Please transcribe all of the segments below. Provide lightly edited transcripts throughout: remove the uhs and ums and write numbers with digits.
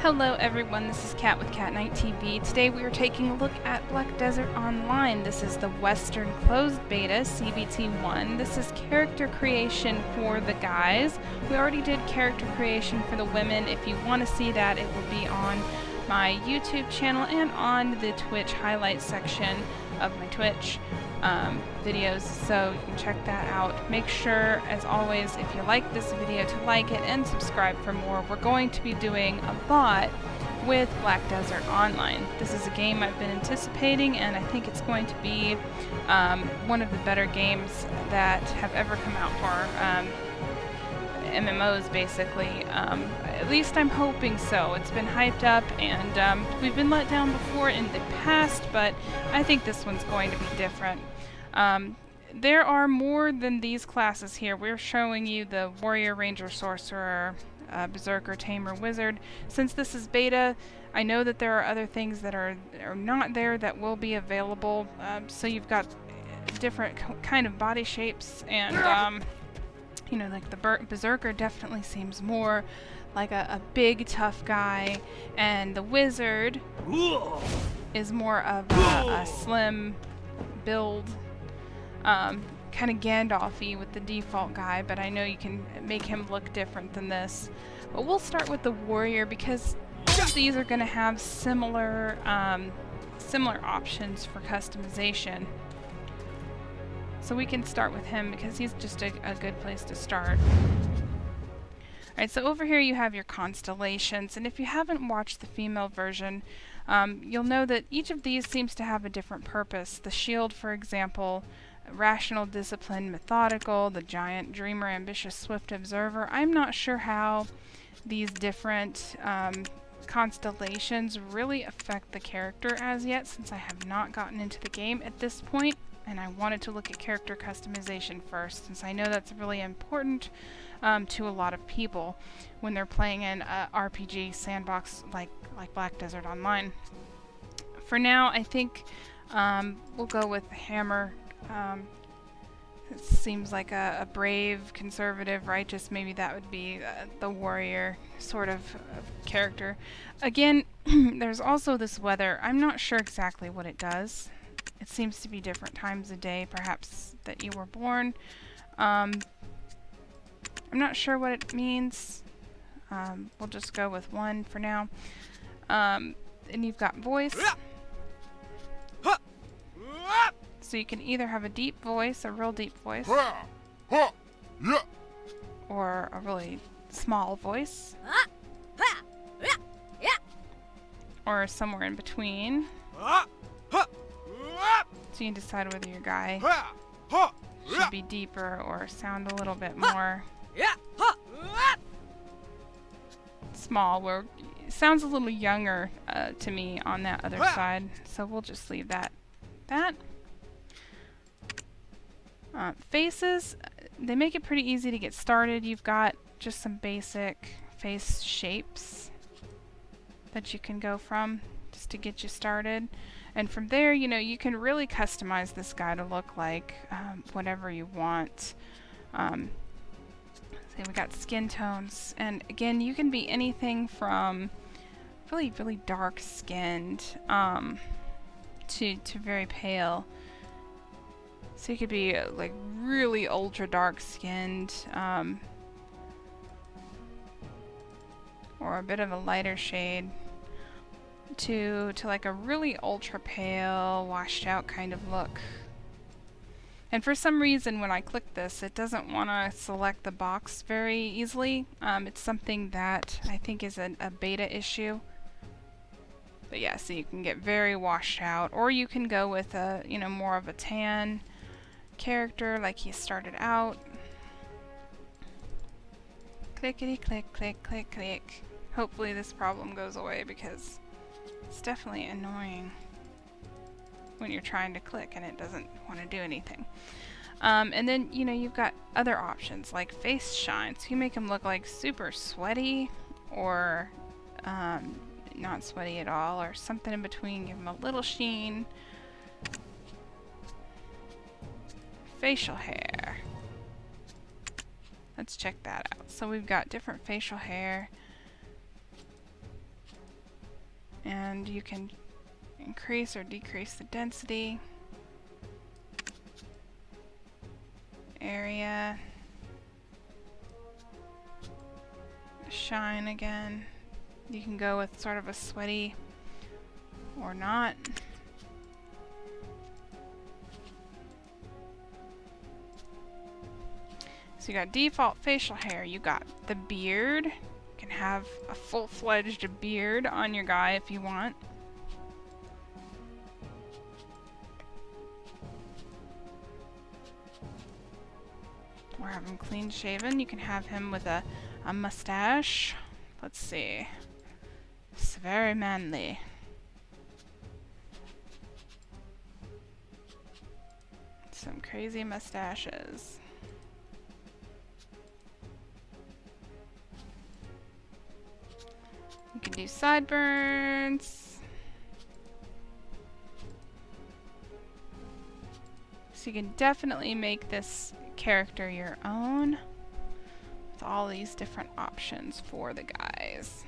Hello everyone, this is Kat with Cat Night TV. Today we are taking a look at Black Desert Online. This is the Western Closed Beta, CBT1. This is character creation for the guys. We already did character creation for the women. If you want to see that, it will be on my YouTube channel and on the Twitch highlights section of my Twitch videos, so you can check that out. Make sure, as always, if you like this video, to like it and subscribe for more. We're going to be doing a lot with Black Desert Online. This is a game I've been anticipating, and I think it's going to be one of the better games that have ever come out for MMOs, basically. At least I'm hoping so. It's been hyped up, and we've been let down before in the past, but I think this one's going to be different. There are more than these classes here. We're showing you the Warrior, Ranger, Sorcerer, Berserker, Tamer, Wizard. Since this is beta, I know that there are other things that are not there that will be available. So you've got different kind of body shapes, and you know, like the Berserker definitely seems more like a big, tough guy, and the Wizard is more of a slim build, kind of Gandalf-y with the default guy, but I know you can make him look different than this. But we'll start with the Warrior, because all of these are going to have similar options for customization. So we can start with him because he's just a good place to start. Alright, so over here you have your constellations, and if you haven't watched the female version, you'll know that each of these seems to have a different purpose. The shield, for example, rational, disciplined, methodical, the giant, dreamer, ambitious, swift, observer. I'm not sure how these different constellations really affect the character as yet, since I have not gotten into the game at this point. And I wanted to look at character customization first, since I know that's really important to a lot of people when they're playing an RPG sandbox like Black Desert Online. For now, I think we'll go with the Hammer. It seems like a brave, conservative, righteous. Maybe that would be the warrior sort of character. Again, there's also this weather. I'm not sure exactly what it does. It seems to be different times of day, perhaps that you were born. I'm not sure what it means. We'll just go with one for now. And you've got voice. So you can either have a deep voice, a real deep voice, or a really small voice, or somewhere in between. So you can decide whether your guy should be deeper or sound a little bit more small, where it sounds a little younger to me on that other side. So we'll just leave that. Faces, they make it pretty easy to get started. You've got just some basic face shapes that you can go from just to get you started. And from there, you know, you can really customize this guy to look like whatever you want. See, we got skin tones, and again, you can be anything from really, really dark skinned to very pale. So you could be like really ultra dark skinned, or a bit of a lighter shade, to like a really ultra pale, washed out kind of look. And for some reason when I click this, it doesn't want to select the box very easily. It's something that I think is a beta issue. But yeah, so you can get very washed out, or you can go with a, you know, more of a tan character like he started out. Clickety click, click, click, click. Hopefully this problem goes away, because it's definitely annoying when you're trying to click and it doesn't want to do anything. And then, you know, you've got other options like face shine. So you make him look like super sweaty, or not sweaty at all, or something in between. Give him a little sheen. Facial hair. Let's check that out. So we've got different facial hair. And you can increase or decrease the density, area, shine again. You can go with sort of a sweaty or not. So you got default facial hair, you got the beard. You can have a full-fledged beard on your guy if you want. Or have him clean shaven. You can have him with a mustache. Let's see. It's very manly. Some crazy mustaches. You can do sideburns. So you can definitely make this character your own with all these different options for the guys.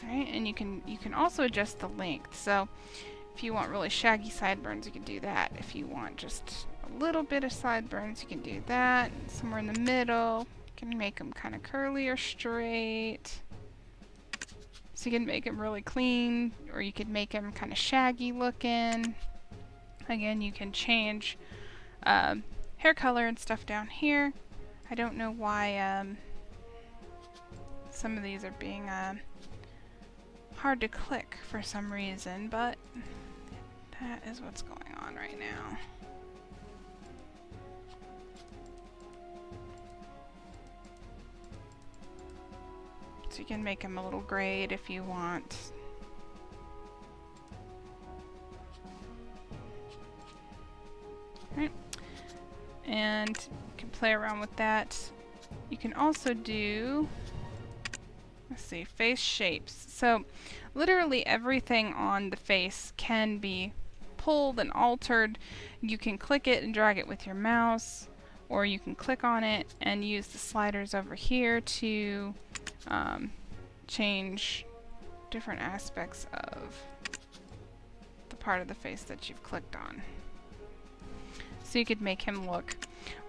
Alright, and you can also adjust the length. So if you want really shaggy sideburns, you can do that. If you want just a little bit of sideburns, you can do that. Somewhere in the middle, you can make them kind of curly or straight. So you can make them really clean, or you could make them kind of shaggy looking. Again, you can change hair color and stuff down here. I don't know why some of these are being hard to click for some reason, but that is what's going on right now. So you can make them a little grayed if you want. Right. And you can play around with that. You can also do, let's see, face shapes. So literally everything on the face can be pulled and altered. You can click it and drag it with your mouse, or you can click on it and use the sliders over here to change different aspects of the part of the face that you've clicked on. So you could make him look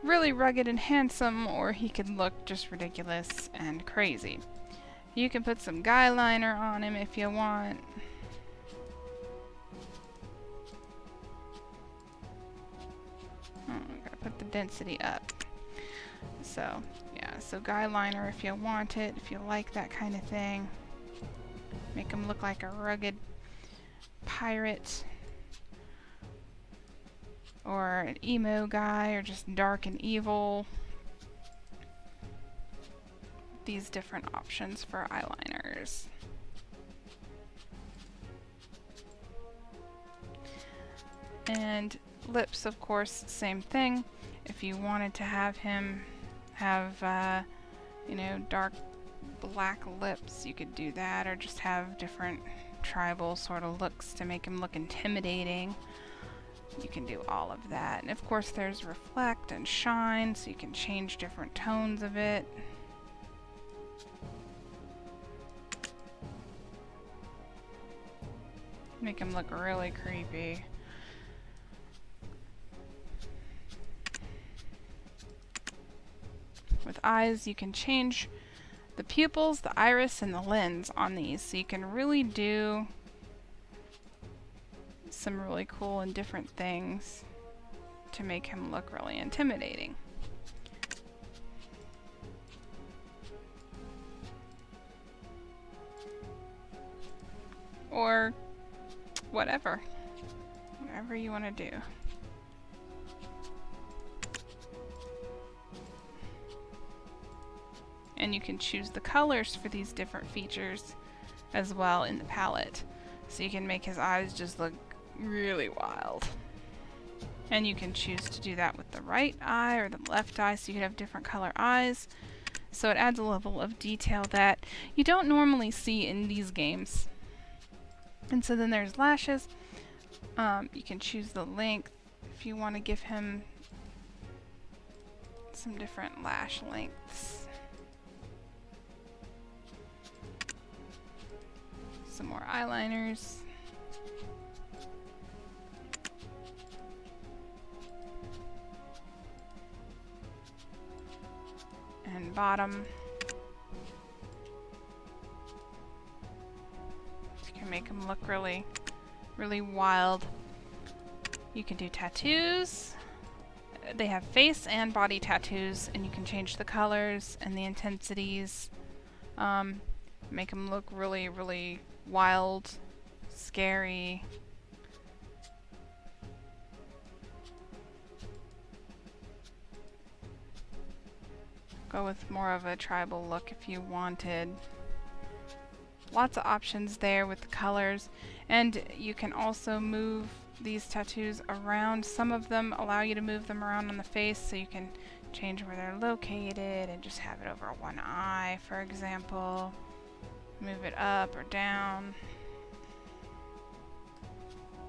really rugged and handsome, or he could look just ridiculous and crazy. You can put some guy liner on him if you want. Oh, I gotta put the density up. So, yeah, so guy liner if you want it, if you like that kind of thing. Make him look like a rugged pirate. Or an emo guy, or just dark and evil. These different options for eyeliners. And lips, of course, same thing. If you wanted to have him have, you know, dark black lips, you could do that, or just have different tribal sort of looks to make him look intimidating. You can do all of that. And of course there's reflect and shine, so you can change different tones of it. Make him look really creepy. With eyes, you can change the pupils, the iris, and the lens on these, so you can really do some really cool and different things to make him look really intimidating. Or whatever. Whatever you want to do. And you can choose the colors for these different features as well in the palette. So you can make his eyes just look really wild. And you can choose to do that with the right eye or the left eye, so you can have different color eyes. So it adds a level of detail that you don't normally see in these games. And so then there's lashes. You can choose the length if you want to give him some different lash lengths. Some more eyeliners. And bottom. You can make them look really, really wild. You can do tattoos. They have face and body tattoos, and you can change the colors and the intensities. Make them look really, really wild, scary. Go with more of a tribal look if you wanted. Lots of options there with the colors, and you can also move these tattoos around. Some of them allow you to move them around on the face, so you can change where they're located and just have it over one eye, for example. Move it up or down.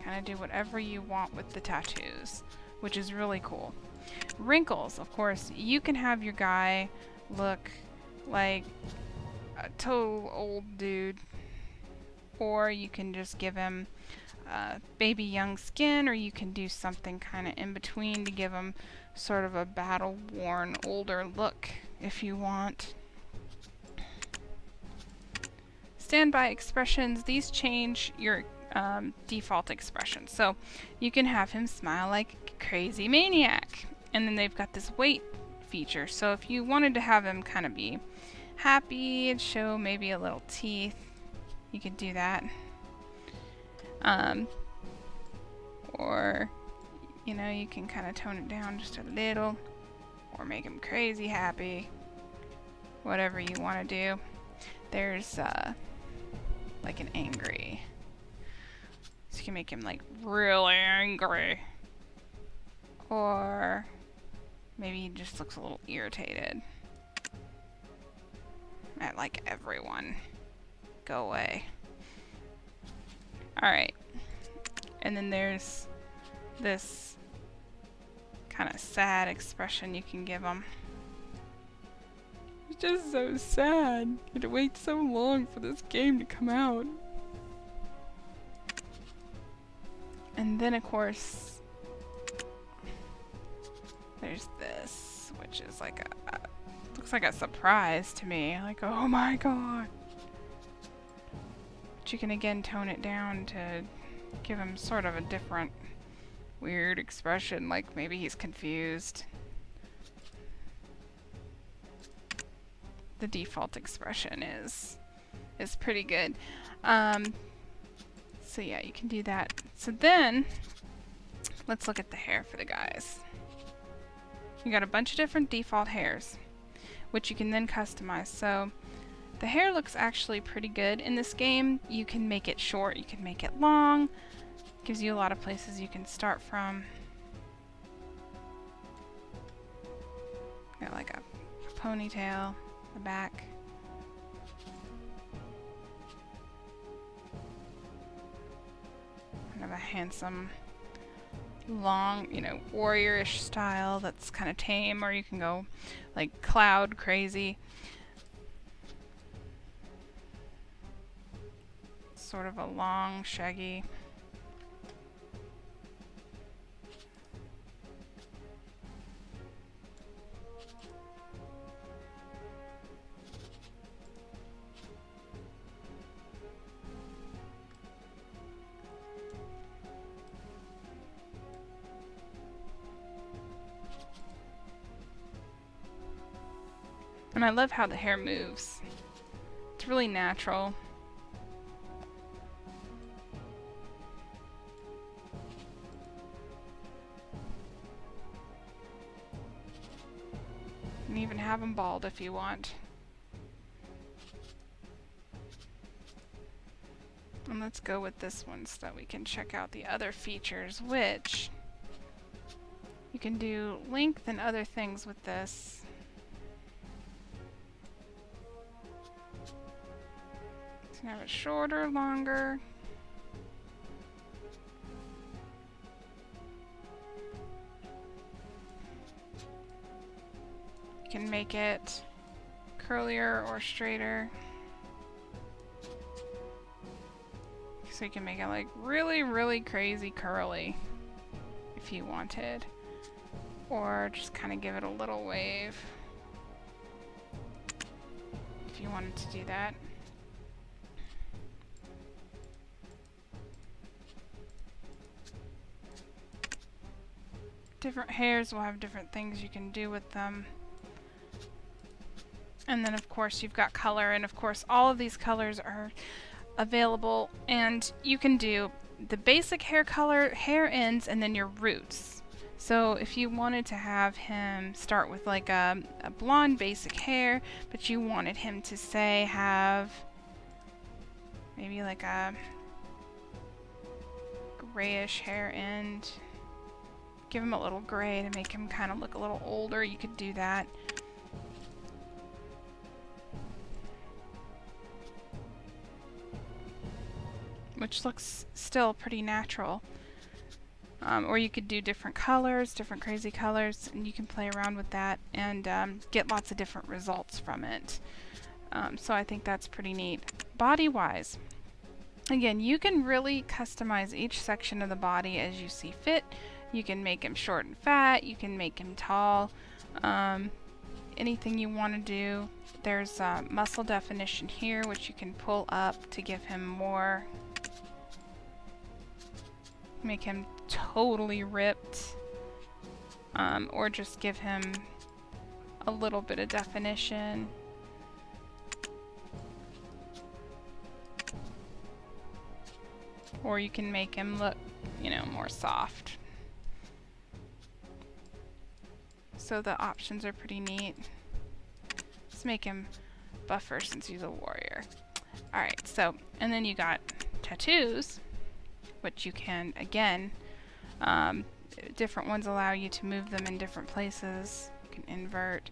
Kind of do whatever you want with the tattoos, which is really cool. Wrinkles, of course, you can have your guy look like a total old dude, or you can just give him baby young skin, or you can do something kind of in between to give him sort of a battle-worn older look if you want. Standby expressions, these change your default expression. So you can have him smile like a crazy maniac, and then they've got this wait feature. So if you wanted to have him kind of be happy and show maybe a little teeth, you could do that. Or, you know, you can kind of tone it down just a little, or make him crazy happy. Whatever you want to do. There's like an angry. So you can make him like really angry. Or maybe he just looks a little irritated at like everyone. Go away. Alright. And then there's this kind of sad expression you can give him. It's just so sad. You had to wait so long for this game to come out. And then, of course, there's this, which is like a looks like a surprise to me. Like, oh my god. But you can again tone it down to give him sort of a different weird expression, like maybe he's confused. The default expression is pretty good. So yeah, you can do that. So then, let's look at the hair for the guys. You got a bunch of different default hairs, which you can then customize. So the hair looks actually pretty good in this game. You can make it short, you can make it long. Gives you a lot of places you can start from. Got like a ponytail, the back. Kind of a handsome, long, you know, warrior-ish style that's kind of tame, or you can go like cloud crazy. Sort of a long, shaggy. And I love how the hair moves. It's really natural. You can even have them bald if you want. And let's go with this one so that we can check out the other features, which you can do length and other things with this. You can have it shorter, longer. You can make it curlier or straighter. So you can make it like really, really crazy curly if you wanted. Or just kind of give it a little wave if you wanted to do that. Different hairs will have different things you can do with them. And then of course you've got color, and of course all of these colors are available, and you can do the basic hair color, hair ends, and then your roots. So if you wanted to have him start with like a blonde basic hair, but you wanted him to say have maybe like a grayish hair end, give him a little gray to make him kind of look a little older, you could do that. Which looks still pretty natural. Or you could do different colors, different crazy colors, and you can play around with that and get lots of different results from it. So I think that's pretty neat. Body-wise, again, you can really customize each section of the body as you see fit. You can make him short and fat, you can make him tall, anything you want to do. There's muscle definition here, which you can pull up to give him more, make him totally ripped, or just give him a little bit of definition. Or you can make him look, you know, more soft. So the options are pretty neat. Let's make him buffer since he's a warrior. Alright, so, and then you got tattoos, which you can, again, different ones allow you to move them in different places. You can invert,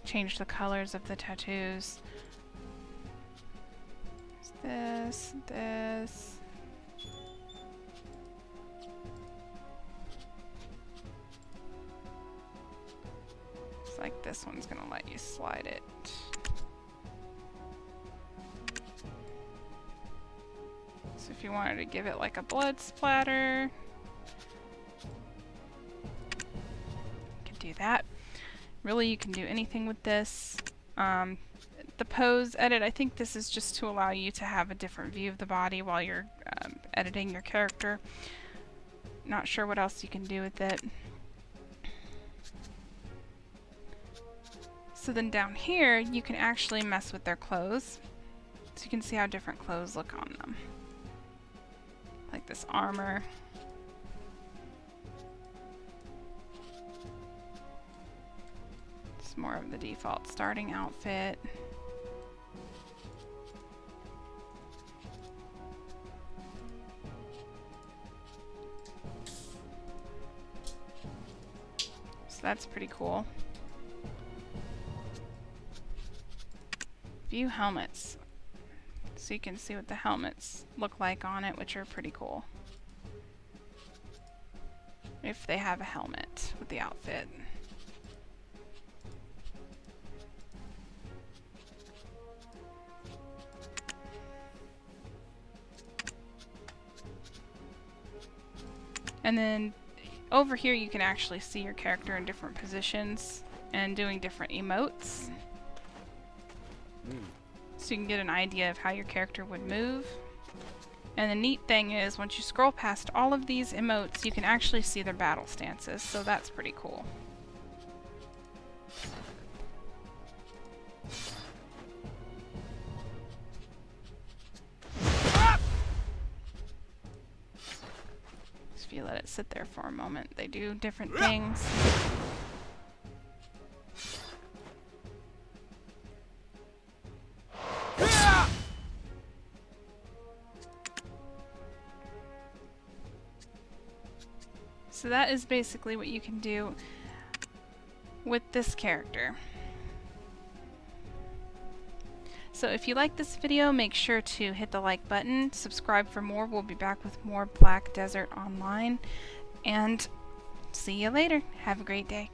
change the colors of the tattoos. This, this. It's like this one's gonna let you slide it. So if you wanted to give it like a blood splatter, you can do that. Really, you can do anything with this. The pose edit, I think this is just to allow you to have a different view of the body while you're editing your character. Not sure what else you can do with it. So then down here, you can actually mess with their clothes. So you can see how different clothes look on them. Like this armor. It's more of the default starting outfit. So that's pretty cool. View helmets. So you can see what the helmets look like on it, which are pretty cool. If they have a helmet with the outfit. And then over here you can actually see your character in different positions and doing different emotes. So you can get an idea of how your character would move. And the neat thing is, once you scroll past all of these emotes, you can actually see their battle stances, so that's pretty cool. So if you let it sit there for a moment, they do different things. So that is basically what you can do with this character. So if you like this video, make sure to hit the like button, subscribe for more. We'll be back with more Black Desert Online, and see you later. Have a great day.